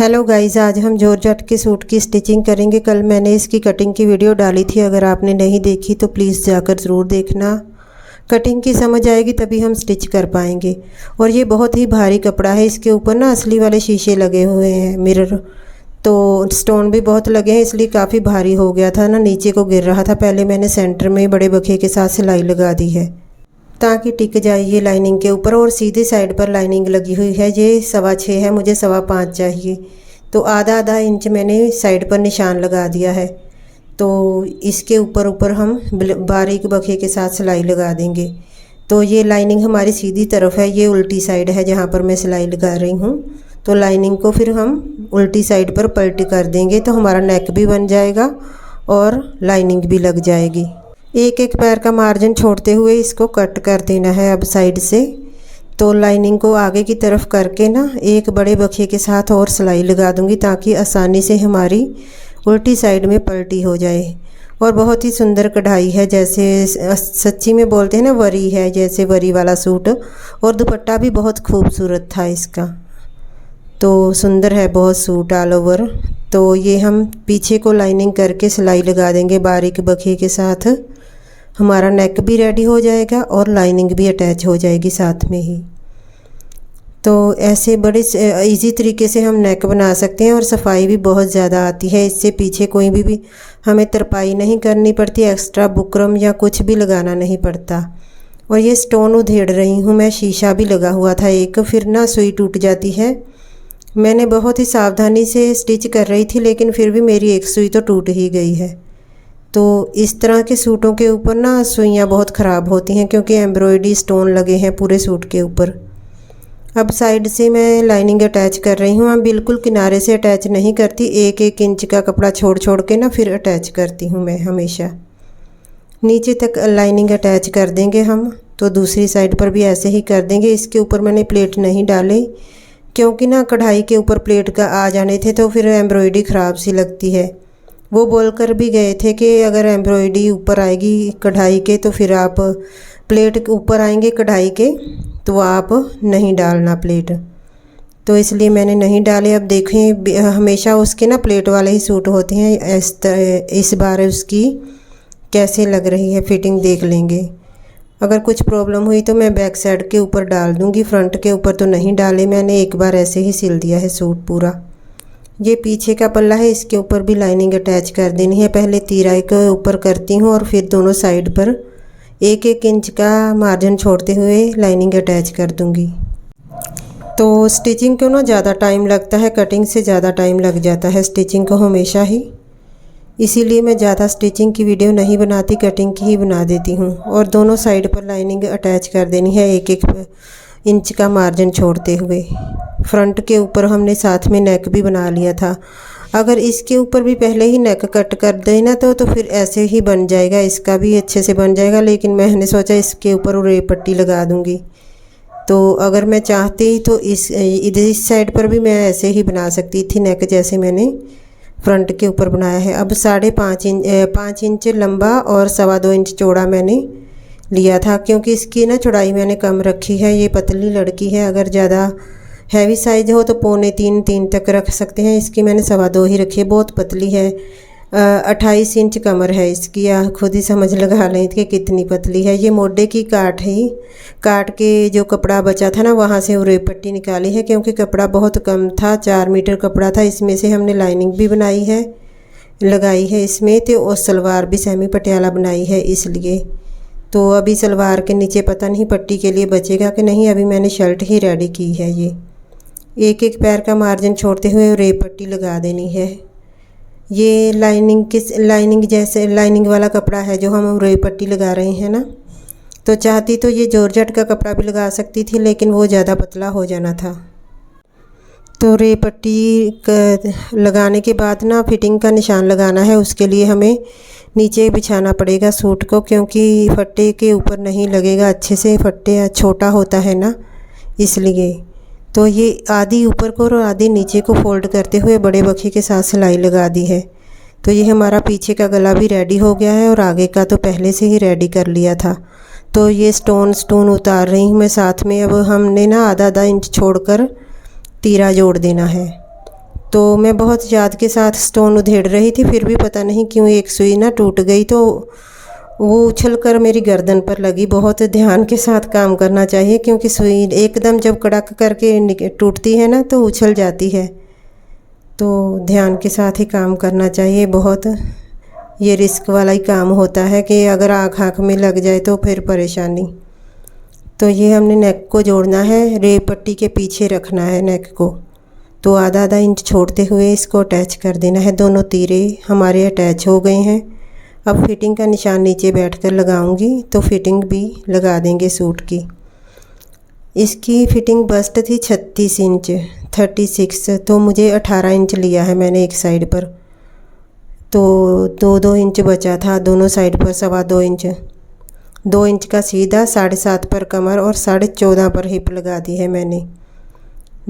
Hello guys, आज हम georgette के सूट की स्टिचिंग करेंगे। कल मैंने इसकी कटिंग की वीडियो डाली थी, अगर आपने नहीं देखी तो प्लीज़ जाकर ज़रूर देखना। कटिंग की समझ आएगी तभी हम स्टिच कर पाएंगे। और ये बहुत ही भारी कपड़ा है, इसके ऊपर ना असली वाले शीशे लगे हुए हैं, मिरर, तो स्टोन भी बहुत लगे हैं, इसलिए काफ़ी भारी हो गया था ना, नीचे को गिर रहा था। पहले मैंने सेंटर में बड़े बखे के साथ सिलाई लगा दी है ताकि टिक जाए ये लाइनिंग के ऊपर। और सीधी साइड पर लाइनिंग लगी हुई है। ये 6.25 है, मुझे 5.25 चाहिए, तो आधा आधा इंच मैंने साइड पर निशान लगा दिया है। तो इसके ऊपर हम बारीक बखे के साथ सिलाई लगा देंगे। तो ये लाइनिंग हमारी सीधी तरफ है, ये उल्टी साइड है जहाँ पर मैं सिलाई लगा रही हूँ। तो लाइनिंग को फिर हम उल्टी साइड पर पलटी कर देंगे, तो हमारा नेक भी बन जाएगा और लाइनिंग भी लग जाएगी। एक एक पैर का मार्जिन छोड़ते हुए इसको कट कर देना है अब साइड से। तो लाइनिंग को आगे की तरफ करके ना एक बड़े बखे के साथ और सिलाई लगा दूंगी ताकि आसानी से हमारी उल्टी साइड में पलटी हो जाए। और बहुत ही सुंदर कढ़ाई है, जैसे सच्ची में बोलते हैं ना, वरी है, जैसे वरी वाला सूट। और दुपट्टा भी बहुत खूबसूरत था इसका, तो सुंदर है बहुत सूट ऑल ओवर। तो ये हम पीछे को लाइनिंग करके सिलाई लगा देंगे बारीक बखे के साथ। हमारा नेक भी रेडी हो जाएगा और लाइनिंग भी अटैच हो जाएगी साथ में ही। तो ऐसे बड़े इजी तरीके से हम नेक बना सकते हैं और सफाई भी बहुत ज़्यादा आती है इससे। पीछे कोई भी हमें तरपाई नहीं करनी पड़ती, एक्स्ट्रा बुकरम या कुछ भी लगाना नहीं पड़ता। और ये स्टोन उधेड़ रही हूँ मैं, शीशा भी लगा हुआ था एक, फिर ना सुई टूट जाती है। मैंने बहुत ही सावधानी से स्टिच कर रही थी, लेकिन फिर भी मेरी एक सुई तो टूट ही गई है। तो इस तरह के सूटों के ऊपर ना सुइयाँ बहुत ख़राब होती हैं, क्योंकि एम्ब्रॉयडरी स्टोन लगे हैं पूरे सूट के ऊपर। अब साइड से मैं लाइनिंग अटैच कर रही हूँ। मैं बिल्कुल किनारे से अटैच नहीं करती, एक एक इंच का कपड़ा छोड़ छोड़ के ना फिर अटैच करती हूँ मैं हमेशा। नीचे तक लाइनिंग अटैच कर देंगे हम, तो दूसरी साइड पर भी ऐसे ही कर देंगे। इसके ऊपर मैंने प्लेट नहीं डाले, क्योंकि ना कढ़ाई के ऊपर प्लेट का आ जाने थे तो फिर एम्ब्रॉयडरी ख़राब सी लगती है। वो बोलकर भी गए थे कि अगर एम्ब्रॉयडरी ऊपर आएगी कढ़ाई के तो फिर आप प्लेट के ऊपर आएंगे कढ़ाई के, तो आप नहीं डालना प्लेट। तो इसलिए मैंने नहीं डाले। अब देखें, हमेशा उसके ना प्लेट वाले ही सूट होते हैं। इस बार उसकी कैसे लग रही है फिटिंग देख लेंगे। अगर कुछ प्रॉब्लम हुई तो मैं बैक साइड के ऊपर डाल दूंगी, फ्रंट के ऊपर तो नहीं डाले मैंने। एक बार ऐसे ही सिल दिया है सूट पूरा। ये पीछे का पल्ला है, इसके ऊपर भी लाइनिंग अटैच कर देनी है। पहले तीराई के ऊपर करती हूँ और फिर दोनों साइड पर एक एक इंच का मार्जिन छोड़ते हुए लाइनिंग अटैच कर दूंगी। तो स्टिचिंग को ना ज़्यादा टाइम लगता है, कटिंग से ज़्यादा टाइम लग जाता है स्टिचिंग को हमेशा ही। इसीलिए मैं ज़्यादा स्टिचिंग की वीडियो नहीं बनाती, कटिंग की ही बना देती हूँ। और दोनों साइड पर लाइनिंग अटैच कर देनी है एक एक इंच का मार्जिन छोड़ते हुए। फ्रंट के ऊपर हमने साथ में नेक भी बना लिया था। अगर इसके ऊपर भी पहले ही नेक कट कर देना तो फिर ऐसे ही बन जाएगा, इसका भी अच्छे से बन जाएगा। लेकिन मैंने सोचा इसके ऊपर रेप पट्टी लगा दूंगी। तो अगर मैं चाहती तो इस साइड पर भी मैं ऐसे ही बना सकती थी नेक, जैसे मैंने फ्रंट के ऊपर बनाया है। अब 5.5 इंच लंबा और 2.25 इंच चौड़ा मैंने लिया था, क्योंकि इसकी ना चौड़ाई मैंने कम रखी है। ये पतली लड़की है, अगर ज़्यादा हैवी साइज हो तो 2.25-3 तक रख सकते हैं। इसकी मैंने 2.25 ही रखी है, बहुत पतली है। 28 इंच कमर है इसकी, या खुद ही समझ लगा लें कि कितनी पतली है। ये मोढे की काट है, काट के जो कपड़ा बचा था ना वहाँ से रेप पट्टी निकाली है, क्योंकि कपड़ा बहुत कम था, 4 मीटर कपड़ा था। इसमें से हमने लाइनिंग भी बनाई है, लगाई है इसमें, तो और सलवार भी सेमी पटियाला बनाई है इसलिए। तो अभी सलवार के नीचे पता नहीं पट्टी के लिए बचेगा कि नहीं, अभी मैंने शर्ट ही रेडी की है। ये एक एक पैर का मार्जिन छोड़ते हुए रेप पट्टी लगा देनी है। ये लाइनिंग जैसे लाइनिंग वाला कपड़ा है जो हम रेप पट्टी लगा रहे हैं ना। तो चाहती तो ये जॉर्जेट का कपड़ा भी लगा सकती थी, लेकिन वो ज़्यादा पतला हो जाना था। तो रेप पट्टी लगाने के बाद ना फिटिंग का निशान लगाना है। उसके लिए हमें नीचे बिछाना पड़ेगा सूट को, क्योंकि फट्टे के ऊपर नहीं लगेगा अच्छे से, फट्टे छोटा होता है ना इसलिए। तो ये आधी ऊपर को और आधी नीचे को फोल्ड करते हुए बड़े बखे के साथ सिलाई लगा दी है। तो ये हमारा पीछे का गला भी रेडी हो गया है और आगे का तो पहले से ही रेडी कर लिया था। तो ये स्टोन उतार रही हूँ मैं साथ में। अब हमने ना आधा इंच छोड़कर तीरा जोड़ देना है। तो मैं बहुत याद के साथ स्टोन उधेड़ रही थी, फिर भी पता नहीं क्यों एक सुई ना टूट गई, तो वो उछल कर मेरी गर्दन पर लगी। बहुत ध्यान के साथ काम करना चाहिए, क्योंकि सुई एकदम जब कड़क करके टूटती है ना तो उछल जाती है। तो ध्यान के साथ ही काम करना चाहिए। बहुत ये रिस्क वाला ही काम होता है कि अगर आँख में लग जाए तो फिर परेशानी। तो ये हमने नेक को जोड़ना है, रेब पट्टी के पीछे रखना है नेक को। तो आधा आधा इंच छोड़ते हुए इसको अटैच कर देना है। दोनों तीरे हमारे अटैच हो गए हैं। अब फिटिंग का निशान नीचे बैठकर लगाऊंगी, तो फिटिंग भी लगा देंगे सूट की। इसकी फिटिंग बस्ट थी 36 इंच 36, तो मुझे 18 इंच लिया है मैंने एक साइड पर। तो 2 इंच बचा था दोनों साइड पर, 2.25 इंच। 2 इंच का सीधा, 7.5 पर कमर और 14.5 पर हिप लगा दी है मैंने।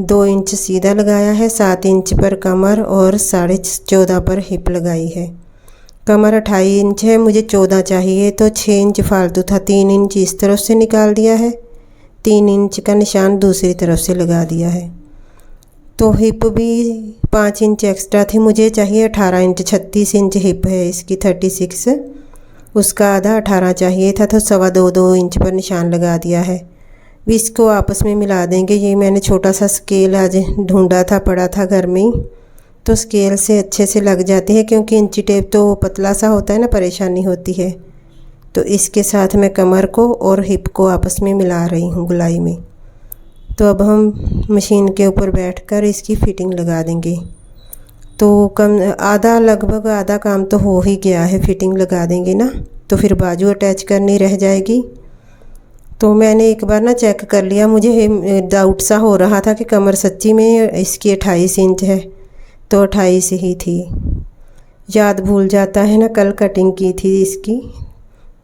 2 इंच सीधा लगाया है, 7 इंच पर कमर और 14.5 पर हिप लगाई है। कमर 28 इंच है, मुझे 14 चाहिए, तो 6 इंच फालतू था। 3 इंच इस तरफ से निकाल दिया है, 3 इंच का निशान दूसरी तरफ से लगा दिया है। तो हिप भी 5 इंच एक्स्ट्रा थी, मुझे चाहिए 18 इंच। 36 इंच हिप है इसकी, 36, उसका आधा 18 चाहिए था, तो 2.25 इंच पर निशान लगा दिया है। भी इसको आपस में मिला देंगे। ये मैंने छोटा सा स्केल आज ढूंढा था, पड़ा था घर में ही, तो स्केल से अच्छे से लग जाती है, क्योंकि इंची टेप तो पतला सा होता है ना, परेशानी होती है। तो इसके साथ मैं कमर को और हिप को आपस में मिला रही हूँ गुलाई में। तो अब हम मशीन के ऊपर बैठकर इसकी फिटिंग लगा देंगे। तो लगभग आधा काम तो हो ही गया है। फिटिंग लगा देंगे ना तो फिर बाजू अटैच करनी रह जाएगी। तो मैंने एक बार ना चेक कर लिया, मुझे डाउट सा हो रहा था कि कमर सच्ची में इसकी 28 इंच है, तो 28 ही थी। याद भूल जाता है ना, कल कटिंग की थी इसकी।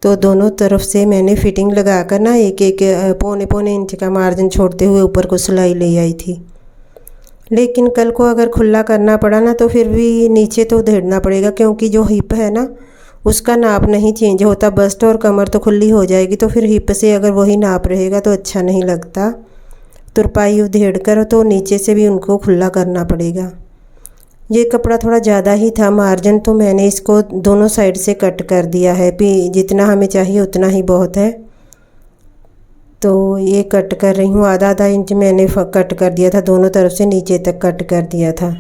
तो दोनों तरफ से मैंने फिटिंग लगा कर ना एक 1.25 इंच का मार्जिन छोड़ते हुए ऊपर को सिलाई ले आई थी। लेकिन कल को अगर खुला करना पड़ा ना तो फिर भी नीचे तो उधेड़ना पड़ेगा, क्योंकि जो हिप है ना उसका नाप नहीं चेंज होता। बस्ट और कमर तो खुली हो जाएगी, तो फिर हिप से अगर वही नाप रहेगा तो अच्छा नहीं लगता। तुरपाई उधेड़ कर तो नीचे से भी उनको खुला करना पड़ेगा। ये कपड़ा थोड़ा ज़्यादा ही था मार्जिन, तो मैंने इसको दोनों साइड से कट कर दिया है। जितना हमें चाहिए उतना ही बहुत है। तो ये कट कर रही हूँ, आधा इंच मैंने कट कर दिया था, दोनों तरफ से नीचे तक कट कर दिया था,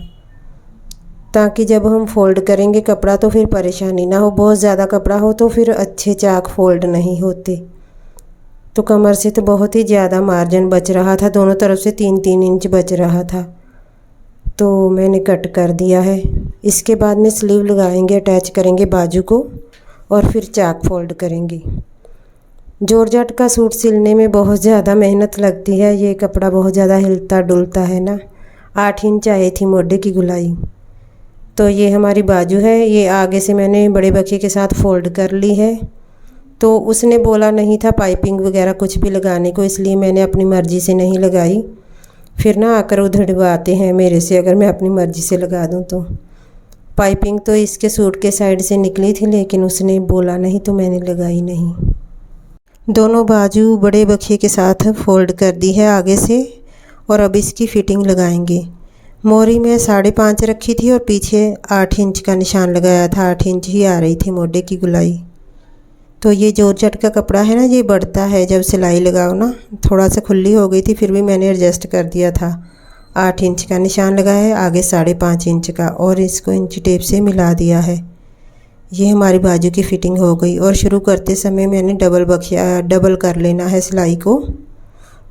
ताकि जब हम फोल्ड करेंगे कपड़ा तो फिर परेशानी ना हो। बहुत ज़्यादा कपड़ा हो तो फिर अच्छे चाक फोल्ड नहीं होते। तो कमर से तो बहुत ही ज़्यादा मार्जिन बच रहा था, दोनों तरफ से 3-3 इंच बच रहा था, तो मैंने कट कर दिया है। इसके बाद में स्लीव लगाएंगे, अटैच करेंगे बाजू को और फिर चाक फोल्ड करेंगे। जॉर्जेट का सूट सिलने में बहुत ज़्यादा मेहनत लगती है। ये कपड़ा बहुत ज़्यादा हिलता डुलता है ना। 8 इंच आई थी मोढे की गुलाई। तो ये हमारी बाजू है, ये आगे से मैंने बड़े बखिए के साथ फोल्ड कर ली है। तो उसने बोला नहीं था पाइपिंग वगैरह कुछ भी लगाने को, इसलिए मैंने अपनी मर्ज़ी से नहीं लगाई। फिर ना आकर उधड़वाते हैं मेरे से अगर मैं अपनी मर्ज़ी से लगा दूं तो। पाइपिंग तो इसके सूट के साइड से निकली थी, लेकिन उसने बोला नहीं तो मैंने लगाई नहीं। दोनों बाजू बड़े बखिए के साथ फोल्ड कर दी है आगे से, और अब इसकी फ़िटिंग लगाएंगे। मोरी में 5.5 रखी थी और पीछे 8 इंच का निशान लगाया था। 8 इंच ही आ रही थी मोढे की गुलाई। तो ये जॉर्जेट का कपड़ा है ना, ये बढ़ता है जब सिलाई लगाओ ना। थोड़ा सा खुली हो गई थी, फिर भी मैंने एडजस्ट कर दिया था। 8 इंच का निशान लगाया है, आगे 5.5 इंच का, और इसको इंच टेप से मिला दिया है। ये हमारी बाजू की फ़िटिंग हो गई। और शुरू करते समय मैंने डबल कर लेना है सिलाई को,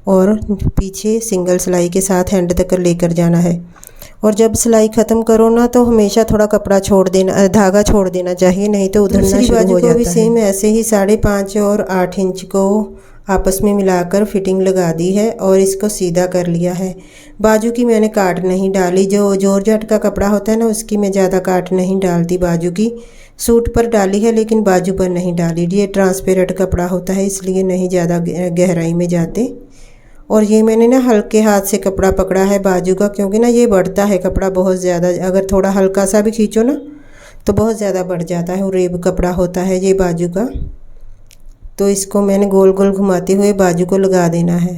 और पीछे सिंगल सिलाई के साथ एंड तक लेकर जाना है। और जब सिलाई ख़त्म करो ना तो हमेशा थोड़ा कपड़ा छोड़ देना, धागा छोड़ देना चाहिए, नहीं तो उधड़ना शुरू हो जाता है। भी सेम ऐसे ही 5.5 और 8 इंच को आपस में मिलाकर फिटिंग लगा दी है और इसको सीधा कर लिया है। बाजू की मैंने काट नहीं डाली। जो जॉर्जेट का कपड़ा होता है ना उसकी मैं ज़्यादा काट नहीं डालती। बाजू की सूट पर डाली है लेकिन बाजू पर नहीं डाली। ये ट्रांसपेरेंट कपड़ा होता है इसलिए नहीं ज़्यादा गहराई में जाते। और ये मैंने ना हल्के हाथ से कपड़ा पकड़ा है बाजू का, क्योंकि ना ये बढ़ता है कपड़ा बहुत ज़्यादा। अगर थोड़ा हल्का सा भी खींचो ना तो बहुत ज़्यादा बढ़ जाता है। और रेब कपड़ा होता है ये बाजू का। तो इसको मैंने गोल गोल घुमाते हुए बाजू को लगा देना है।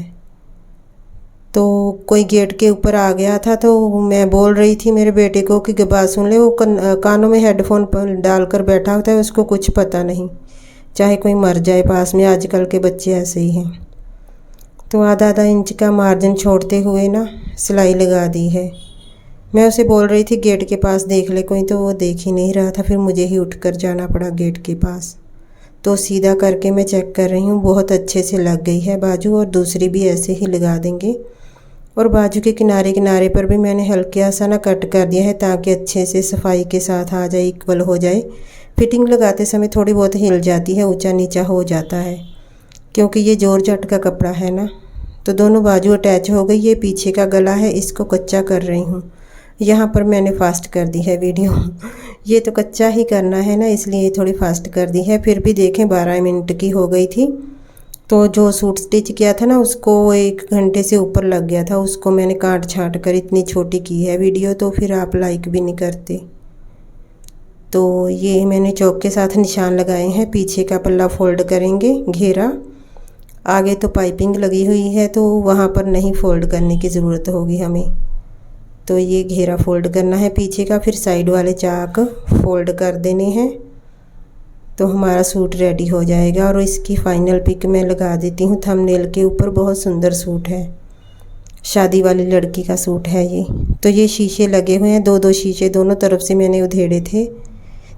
तो कोई गेट के ऊपर आ गया था, तो मैं बोल रही थी मेरे बेटे को कि बात सुन ले। वो कानों में हेडफोन डालकर बैठा होता है, उसको कुछ पता नहीं, चाहे कोई मर जाए पास में। आजकल के बच्चे ऐसे ही हैं। तो आधा इंच का मार्जिन छोड़ते हुए ना सिलाई लगा दी है। मैं उसे बोल रही थी गेट के पास देख ले कोई, तो वो देख ही नहीं रहा था। फिर मुझे ही उठकर जाना पड़ा गेट के पास। तो सीधा करके मैं चेक कर रही हूँ, बहुत अच्छे से लग गई है बाजू, और दूसरी भी ऐसे ही लगा देंगे। और बाजू के किनारे किनारे पर भी मैंने हल्का सा ना कट कर दिया है, ताकि अच्छे से सफाई के साथ आ जाए, इक्वल हो जाए। फिटिंग लगाते समय थोड़ी बहुत हिल जाती है, ऊंचा नीचा हो जाता है, क्योंकि ये जॉर्जेट का कपड़ा है ना। तो दोनों बाजू अटैच हो गई। ये पीछे का गला है, इसको कच्चा कर रही हूँ। यहाँ पर मैंने फास्ट कर दी है वीडियो। ये तो कच्चा ही करना है ना, इसलिए थोड़ी फास्ट कर दी है। फिर भी देखें 12 मिनट की हो गई थी। तो जो सूट स्टिच किया था ना, उसको 1 घंटे से ऊपर लग गया था। उसको मैंने काट छाँट कर इतनी छोटी की है वीडियो, तो फिर आप लाइक भी नहीं करते। तो ये मैंने चौक के साथ निशान लगाए हैं। पीछे का पल्ला फोल्ड करेंगे घेरा, आगे तो पाइपिंग लगी हुई है, तो वहाँ पर नहीं फोल्ड करने की ज़रूरत होगी हमें। तो ये घेरा फोल्ड करना है पीछे का, फिर साइड वाले चाक फोल्ड कर देने हैं, तो हमारा सूट रेडी हो जाएगा। और इसकी फ़ाइनल पिक मैं लगा देती हूँ थंबनेल के ऊपर। बहुत सुंदर सूट है, शादी वाली लड़की का सूट है ये। तो ये शीशे लगे हुए हैं, 2-2 शीशे दोनों तरफ से मैंने उधेड़े थे।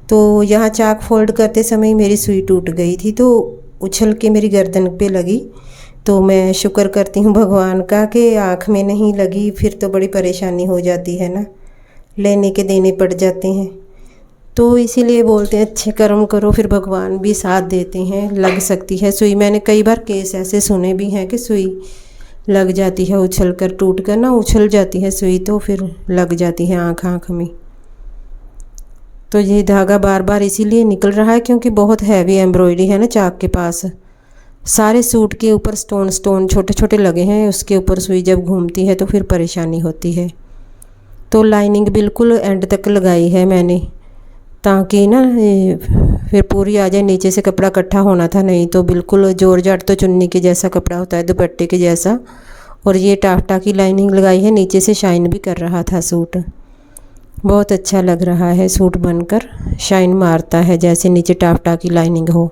तो यहाँ चाक फोल्ड करते समय मेरी सुई टूट गई थी, तो उछल के मेरी गर्दन पे लगी। तो मैं शुक्र करती हूँ भगवान का कि आँख में नहीं लगी, फिर तो बड़ी परेशानी हो जाती है ना, लेने के देने पड़ जाते हैं। तो इसीलिए बोलते हैं अच्छे कर्म करो, फिर भगवान भी साथ देते हैं, लग सकती है सुई। मैंने कई बार केस ऐसे सुने भी हैं कि सुई लग जाती है, उछल कर टूट कर ना उछल जाती है सुई, तो फिर लग जाती है आँख में। तो ये धागा बार बार इसीलिए निकल रहा है क्योंकि बहुत हैवी एम्ब्रॉयडरी है ना चाक के पास। सारे सूट के ऊपर स्टोन छोटे छोटे लगे हैं, उसके ऊपर सुई जब घूमती है तो फिर परेशानी होती है। तो लाइनिंग बिल्कुल एंड तक लगाई है मैंने, ताकि ना फिर पूरी आ जाए। नीचे से कपड़ा इकट्ठा होना था, नहीं तो बिल्कुल जॉर्जेट तो चुन्नी के जैसा कपड़ा होता है, दुपट्टे के जैसा। और ये टाफ्टा की लाइनिंग लगाई है, नीचे से शाइन भी कर रहा था सूट। बहुत अच्छा लग रहा है सूट बनकर, शाइन मारता है जैसे नीचे टाफ्टा की लाइनिंग हो।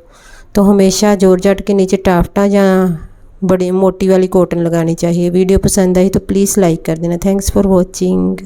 तो हमेशा जॉर्जेट के नीचे टाफ्टा या बड़ी मोटी वाली कॉटन लगानी चाहिए। वीडियो पसंद आई तो प्लीज़ लाइक कर देना। Thanks for watching.